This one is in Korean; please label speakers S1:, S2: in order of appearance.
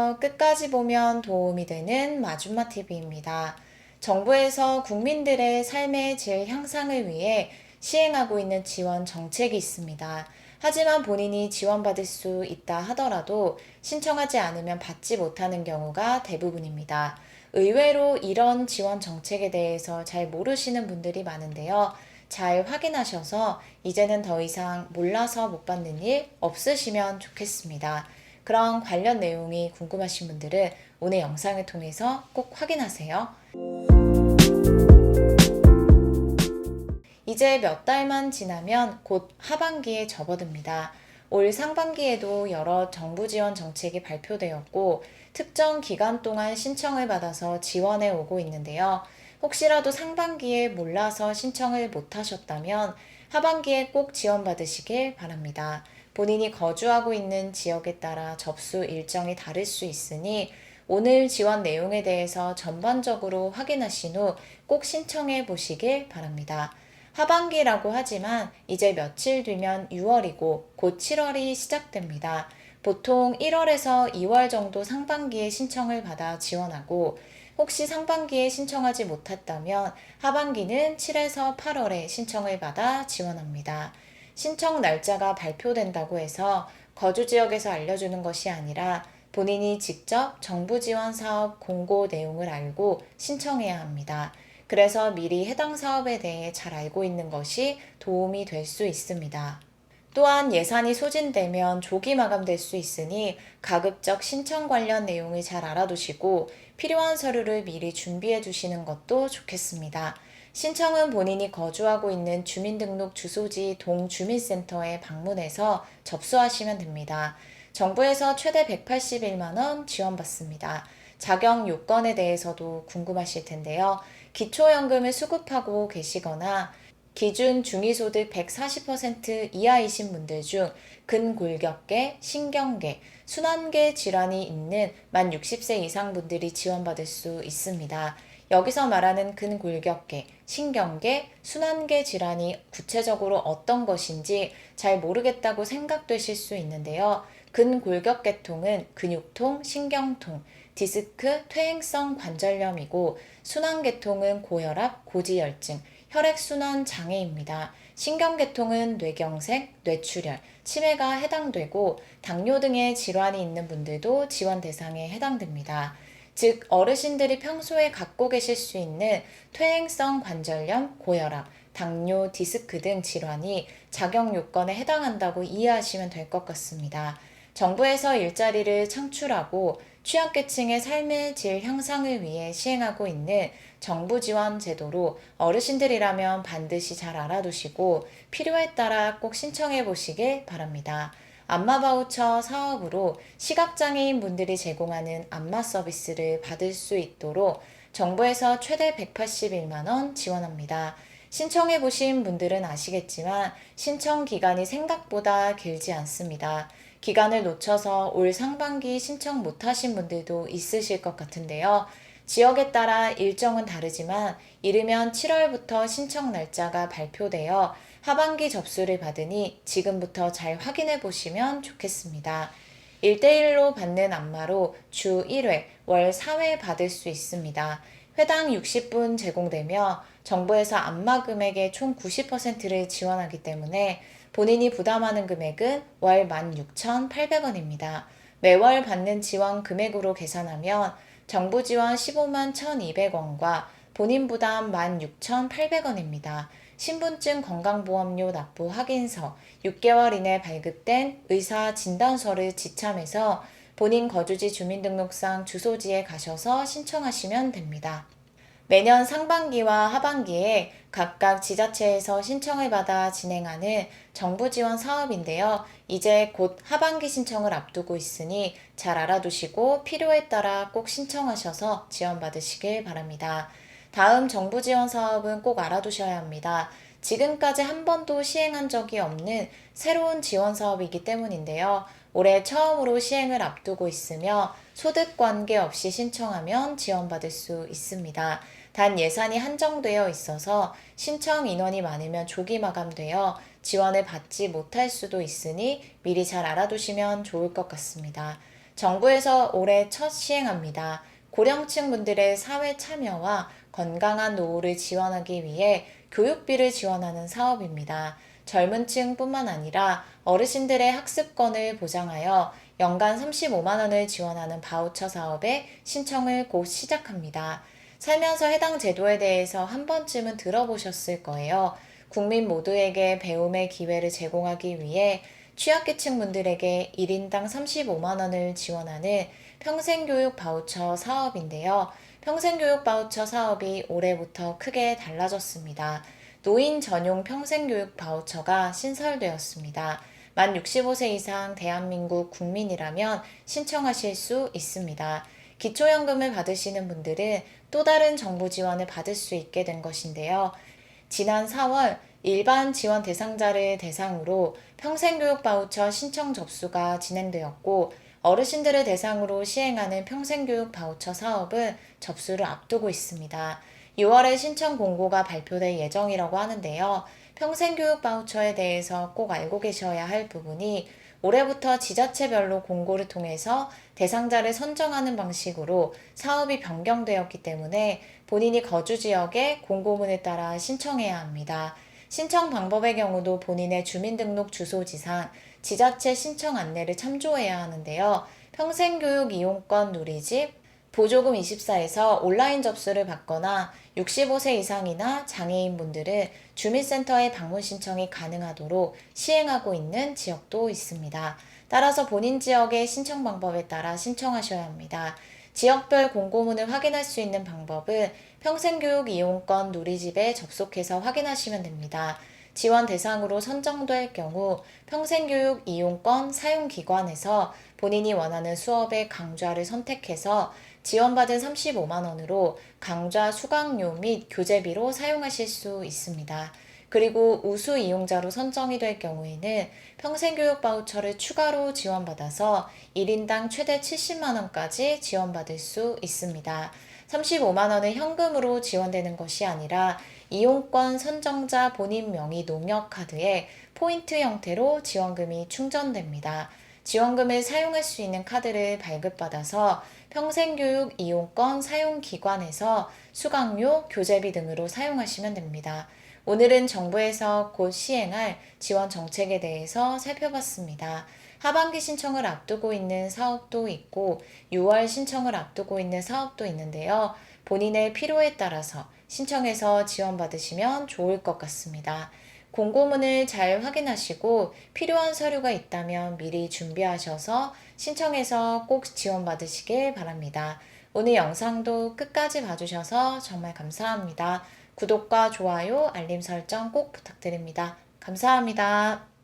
S1: 안녕하세요. 끝까지 보면 도움이 되는 마준마 TV입니다. 정부에서 국민들의 삶의 질 향상을 위해 시행하고 있는 지원 정책이 있습니다. 하지만 본인이 지원받을 수 있다 하더라도 신청하지 않으면 받지 못하는 경우가 대부분입니다. 의외로 이런 지원 정책에 대해서 잘 모르시는 분들이 많은데요. 잘 확인하셔서 이제는 더 이상 몰라서 못 받는 일 없으시면 좋겠습니다. 그런 관련 내용이 궁금하신 분들은 오늘 영상을 통해서 꼭 확인하세요. 이제 몇 달만 지나면 곧 하반기에 접어듭니다. 올 상반기에도 여러 정부 지원 정책이 발표되었고 특정 기간 동안 신청을 받아서 지원해 오고 있는데요. 혹시라도 상반기에 몰라서 신청을 못 하셨다면 하반기에 꼭 지원받으시길 바랍니다. 본인이 거주하고 있는 지역에 따라 접수 일정이 다를 수 있으니 오늘 지원 내용에 대해서 전반적으로 확인하신 후 꼭 신청해 보시길 바랍니다. 하반기라고 하지만 이제 며칠 뒤면 6월이고 곧 7월이 시작됩니다. 보통 1월에서 2월 정도 상반기에 신청을 받아 지원하고 혹시 상반기에 신청하지 못했다면 하반기는 7에서 8월에 신청을 받아 지원합니다. 신청 날짜가 발표된다고 해서 거주 지역에서 알려주는 것이 아니라 본인이 직접 정부 지원 사업 공고 내용을 알고 신청해야 합니다. 그래서 미리 해당 사업에 대해 잘 알고 있는 것이 도움이 될 수 있습니다. 또한 예산이 소진되면 조기 마감될 수 있으니 가급적 신청 관련 내용을 잘 알아두시고 필요한 서류를 미리 준비해 두시는 것도 좋겠습니다. 신청은 본인이 거주하고 있는 주민등록 주소지 동주민센터에 방문해서 접수하시면 됩니다. 정부에서 최대 181만 원 지원받습니다. 자격 요건에 대해서도 궁금하실 텐데요. 기초연금을 수급하고 계시거나 기준 중위소득 140% 이하이신 분들 중 근골격계, 신경계, 순환계 질환이 있는 만 60세 이상 분들이 지원받을 수 있습니다. 여기서 말하는 근골격계, 신경계, 순환계 질환이 구체적으로 어떤 것인지 잘 모르겠다고 생각되실 수 있는데요. 근골격계통은 근육통, 신경통, 디스크, 퇴행성 관절염이고 순환계통은 고혈압, 고지혈증, 혈액순환 장애입니다. 신경계통은 뇌경색, 뇌출혈, 치매가 해당되고 당뇨 등의 질환이 있는 분들도 지원 대상에 해당됩니다. 즉 어르신들이 평소에 갖고 계실 수 있는 퇴행성 관절염, 고혈압, 당뇨, 디스크 등 질환이 자격 요건에 해당한다고 이해하시면 될 것 같습니다. 정부에서 일자리를 창출하고 취약계층의 삶의 질 향상을 위해 시행하고 있는 정부 지원 제도로 어르신들이라면 반드시 잘 알아두시고 필요에 따라 꼭 신청해 보시길 바랍니다. 안마 바우처 사업으로 시각장애인 분들이 제공하는 안마 서비스를 받을 수 있도록 정부에서 최대 181만 원 지원합니다. 신청해 보신 분들은 아시겠지만 신청 기간이 생각보다 길지 않습니다. 기간을 놓쳐서 올 상반기 신청 못하신 분들도 있으실 것 같은데요. 지역에 따라 일정은 다르지만 이르면 7월부터 신청 날짜가 발표되어 하반기 접수를 받으니 지금부터 잘 확인해 보시면 좋겠습니다. 1대1로 받는 안마로 주 1회, 월 4회 받을 수 있습니다. 회당 60분 제공되며 정부에서 안마 금액의 총 90%를 지원하기 때문에 본인이 부담하는 금액은 월 16,800원입니다. 매월 받는 지원 금액으로 계산하면 정부 지원 15만 1,200원과 본인 부담 16,800원입니다. 신분증 건강보험료 납부 확인서, 6개월 이내 발급된 의사 진단서를 지참해서 본인 거주지 주민등록상 주소지에 가셔서 신청하시면 됩니다. 매년 상반기와 하반기에 각각 지자체에서 신청을 받아 진행하는 정부 지원 사업인데요. 이제 곧 하반기 신청을 앞두고 있으니 잘 알아두시고 필요에 따라 꼭 신청하셔서 지원받으시길 바랍니다. 다음 정부 지원 사업은 꼭 알아두셔야 합니다. 지금까지 한 번도 시행한 적이 없는 새로운 지원 사업이기 때문인데요. 올해 처음으로 시행을 앞두고 있으며 소득 관계없이 신청하면 지원받을 수 있습니다. 단 예산이 한정되어 있어서 신청 인원이 많으면 조기 마감되어 지원을 받지 못할 수도 있으니 미리 잘 알아두시면 좋을 것 같습니다. 정부에서 올해 첫 시행합니다. 고령층 분들의 사회 참여와 건강한 노후를 지원하기 위해 교육비를 지원하는 사업입니다. 젊은 층뿐만 아니라 어르신들의 학습권을 보장하여 연간 35만 원을 지원하는 바우처 사업에 신청을 곧 시작합니다. 살면서 해당 제도에 대해서 한 번쯤은 들어보셨을 거예요. 국민 모두에게 배움의 기회를 제공하기 위해 취약계층 분들에게 1인당 35만 원을 지원하는 평생교육 바우처 사업인데요. 평생교육 바우처 사업이 올해부터 크게 달라졌습니다. 노인 전용 평생교육 바우처가 신설되었습니다. 만 65세 이상 대한민국 국민이라면 신청하실 수 있습니다. 기초연금을 받으시는 분들은 또 다른 정부 지원을 받을 수 있게 된 것인데요. 지난 4월 일반 지원 대상자를 대상으로 평생교육 바우처 신청 접수가 진행되었고, 어르신들을 대상으로 시행하는 평생교육 바우처 사업은 접수를 앞두고 있습니다. 6월에 신청 공고가 발표될 예정이라고 하는데요. 평생교육 바우처에 대해서 꼭 알고 계셔야 할 부분이 올해부터 지자체별로 공고를 통해서 대상자를 선정하는 방식으로 사업이 변경되었기 때문에 본인이 거주 지역의 공고문에 따라 신청해야 합니다. 신청 방법의 경우도 본인의 주민등록 주소지상 지자체 신청 안내를 참조해야 하는데요. 평생교육 이용권 누리집, 보조금 24에서 온라인 접수를 받거나 65세 이상이나 장애인분들은 주민센터에 방문 신청이 가능하도록 시행하고 있는 지역도 있습니다. 따라서 본인 지역의 신청 방법에 따라 신청하셔야 합니다. 지역별 공고문을 확인할 수 있는 방법은 평생교육 이용권 누리집에 접속해서 확인하시면 됩니다. 지원 대상으로 선정될 경우 평생교육 이용권 사용기관에서 본인이 원하는 수업의 강좌를 선택해서 지원받은 35만 원으로 강좌 수강료 및 교재비로 사용하실 수 있습니다. 그리고 우수 이용자로 선정이 될 경우에는 평생교육 바우처를 추가로 지원받아서 1인당 최대 70만 원까지 지원받을 수 있습니다. 35만 원은 현금으로 지원되는 것이 아니라 이용권 선정자 본인 명의 농협카드에 포인트 형태로 지원금이 충전됩니다. 지원금을 사용할 수 있는 카드를 발급받아서 평생교육 이용권 사용기관에서 수강료, 교재비 등으로 사용하시면 됩니다. 오늘은 정부에서 곧 시행할 지원 정책에 대해서 살펴봤습니다. 하반기 신청을 앞두고 있는 사업도 있고 6월 신청을 앞두고 있는 사업도 있는데요. 본인의 필요에 따라서 신청해서 지원받으시면 좋을 것 같습니다. 공고문을 잘 확인하시고 필요한 서류가 있다면 미리 준비하셔서 신청해서 꼭 지원받으시길 바랍니다. 오늘 영상도 끝까지 봐주셔서 정말 감사합니다. 구독과 좋아요, 알림 설정 꼭 부탁드립니다. 감사합니다.